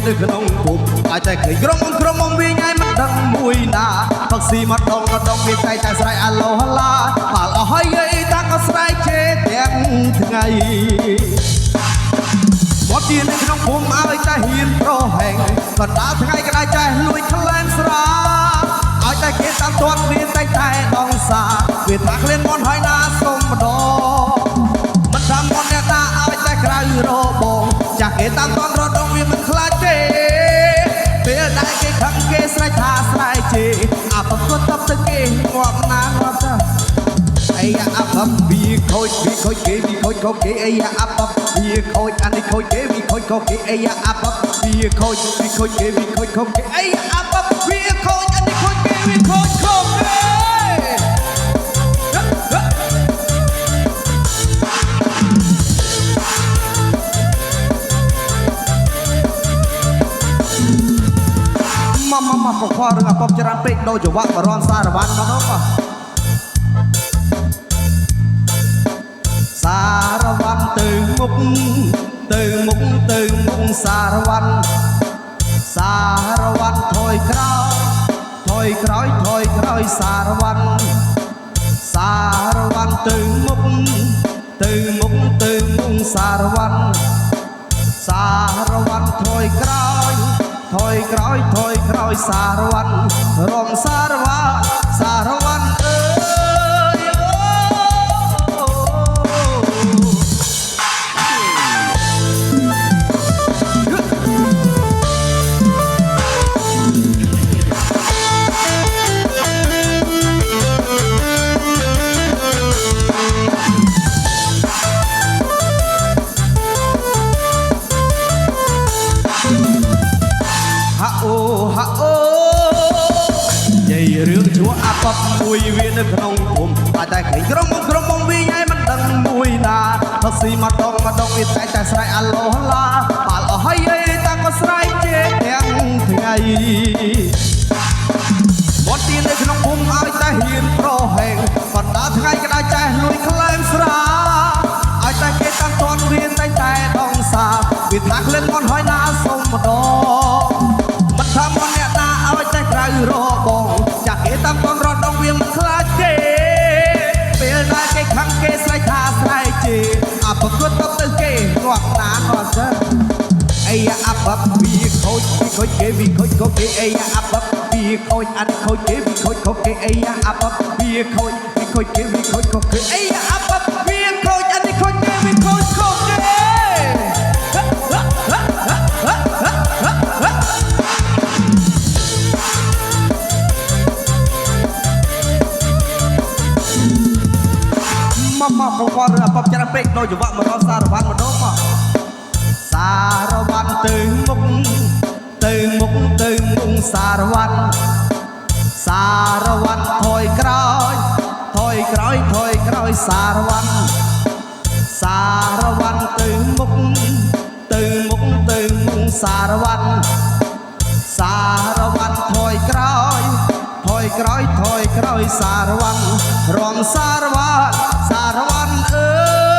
នៅក្នុងពុំអាចតែឃើញក្រុមមកវាញ៉ៃមិនដឹងមួយណាផឹកស៊ីមកដងវាតែស្រែកអាឡូហឡាបាល់អស់ហើយតាក៏ស្រែកជេរទាំងថ្ងៃមកជានៅក្នុងភូមិឲ្យតែហ៊ានប្រហែងកណ្ដាលថ្ងៃក្តៅចេះលួចក្លែងស្រាឲ្យតែគេតាមទាត់វាតែដងសាវាថាក្លៀនមន់ហើយណាសុំម្ដងមិនថាមន់អ្នកតាឲ្យតែក្រៅរបងចាស់គេតាមទាត់រដងវាមិនខ្លាចទេពេលដែលគេខឹងគេស្រែកថាស្រែកជេរអាប្រកួតតបទៅគេងាប់ណាស់ងាប់ចាអីយ៉ាអាប់វាខូចគេវាខូចខូចគេអីយ៉ាអាប់វាខូចអានេះខូចគេវាខូចខូចគេអីយ៉ាអាប់វាខូចគេវាខូចខូចគេអីយ៉ាអាប់វាខូចអានេះខូចគេវាខូចខូចគេមកប្រខរឿងអាប់ច្រើនពេកដូចចង្វាក់បរនសារវ៉ាន់មកនោះសារវ៉ាន់ទៅមុខសារវ៉ាន់ថយក្រោយសារវ៉ាន់ទៅមុខសារវ៉ាន់ថយក្រោយសារវ៉ាន់រំសារវ៉ាន់អើយហាអូនិយាយរឿងជួអាប់មួយវានៅក្នុងភូមិតែឃើញក្រុមមកវាញ៉ៃមិនដឹងមួយណាផឹកស៊ីមកដងវាតែស្រែកអាឡូហឡាបាល់អស់ហើយតាក៏ស្រែកជេរទាំងថ្ងៃមកទីនៅក្នុងភូមិឲ្យតែហ៊ានប្រហែងកណ្ដាលថ្ងៃក្តៅចេះលួចក្លែងស្រាឲ្យតែគេតាមទាត់វាតែដងសាវាថាក្លៀនមន់ហើយណាសុំម្ដងមិនថាមន់អ្នកណាឲ្យតែក្រៅរបងចាស់គេតាមទាត់រត់ដងវាមិនខ្លាចទេពេលដែលគេខឹងគេស្រែកថាស្រែកជេរអាប្រកួតតបទៅគេងាប់ណាស់គាត់ទៅអីយ៉ាអាប់វាខូចគេវាខូចខូចគេអីយ៉ាអាប់វាខូចអានេះខូចគេវាខូចខូចគេអីយ៉ាអាប់វាខូចគេវាខូចខូចគេអីយ៉ាអាប់វាខូចអានេះខូចគេវាខូចខូចគេមកប្រព័ន្ធរឿងអាប់ច្រើនពេកដូចចង្វាក់មកដល់សារវ៉ាន់ម្ដងមកសារវ៉ាន់ទៅមុខសារវ៉ាន់ថយក្រោយសារវ៉ាន់ទៅមុខសារវ៉ាន់ថយក្រោយសារវ៉ាន់រំសារវ៉ាន់អើ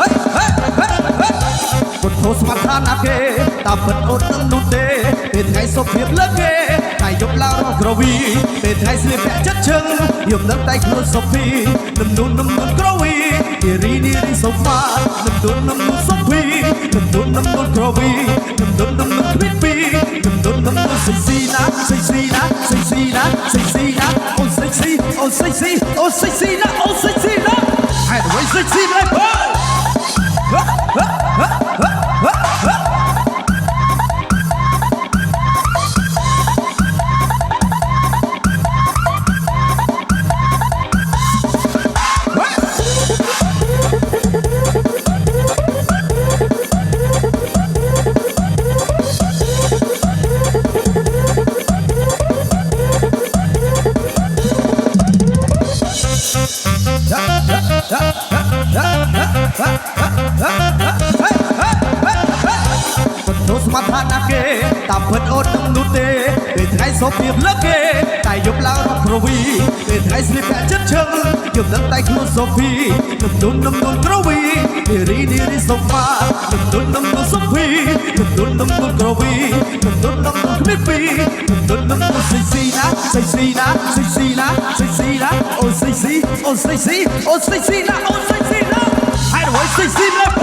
យ สมาทานาเกตาเปิดอดน้ำนุ่นเดเป็นไงสบเพียบเลิกเกไก่ยกลาวกระวีเป็นไงเสียแปะชัดเชิงยมน้ำไตขลุ่นสบพีน้ำนุ่นกระวีดีรีสบฟ้าน้ำนุ่นสบพีน้ำนุ่นกระวีน้ำนุ่นควิดปีน้ำนุ่นใส่ซีนะใส่ซีนะใส่ซีนะใส่ซีนะโอ้ใส่ซีโอ้ใส่ซีโอ้ใส่ซีนะโอ้ใส่ซีนะให้ไว้ใส่ซีเลยพ่อโทสมาทานาเกตาเปิดอดน้ำนุ่นเดเป็นไงสบเพียบเลิกเกไก่ยบลาวกระวีเป็นไงสลิปแปะชัดเชิงยมน้ำไตขลุ่นสบพีน้ำนุ่นกระวีดีรีสบฟ้าน้ำนุ่นสบพีน้ำนุ่นกระวีน้ำนุ่นควิดปีน้ำนุ่นใส่ซีนะใส่ซีนะใส่ซีนะใส่ซีนะโอ้ใส่ซีโอ้ใส่ซีโอ้ใส่ซีนะโอ้ใส่ซีนะให้ไว้ใส่ซีเลย